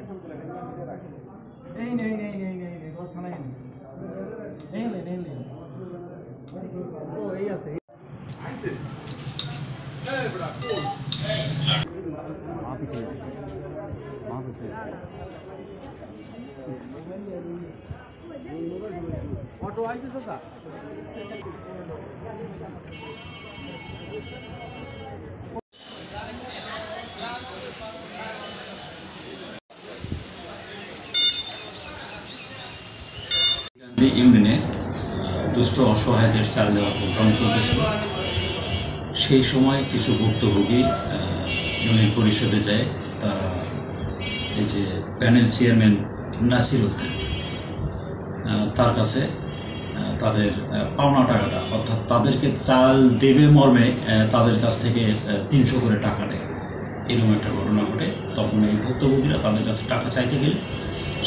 এই নেই নেই নেই নেই নেই ওর থানায় নেই নেই নেই নেই ও এই আছে আইছে এই বড়া কোন মাফি অটো আইছে তো স্যার ইউনিয়নে দুস্থ অসহায়দের চাল দেওয়ার প্রোগ্রাম চলতেছিল। সেই সময় কিছু ভুক্তভোগী ইউনিয়ন পরিষদে যায়। তারা এই যে প্যানেল চেয়ারম্যান নাসির উদ্দিন তার কাছে তাদের পাওনা টাকাটা, অর্থাৎ তাদেরকে চাল দেবে মর্মে তাদের কাছ থেকে 300 করে টাকা নেয়, এরকম একটা ঘটনা ঘটে। তখন এই ভুক্তভোগীরা তাদের কাছে টাকা চাইতে গেলে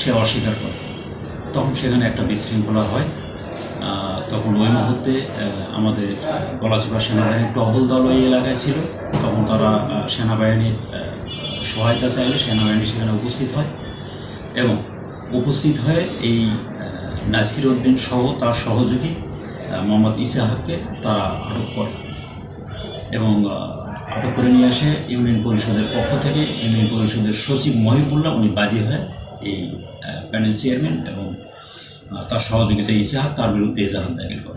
সে অস্বীকার করে। তখন সেখানে একটা বিশৃঙ্খলা হয়। তখন ওই মুহূর্তে আমাদের গলাচিপা সেনাবাহিনীর টহল দল ওই এলাকায় ছিল। তখন তারা সেনাবাহিনীর সহায়তা চাইলে সেনাবাহিনী সেখানে উপস্থিত হয় এবং উপস্থিত হয়ে এই নাসির উদ্দিন সহ তার সহযোগী মোহাম্মদ ইসাহাককে তারা আটক করে এবং আটক করে নিয়ে আসে ইউনিয়ন পরিষদের পক্ষ থেকে। ইউনিয়ন পরিষদের সচিব মহিবুল্লাহ উনি বাদী হয় এই প্যানেল চেয়ারম্যান এবং তার সহযোগিতা ইসাহাক তার বিরুদ্ধে এজাহার দাখিল করে।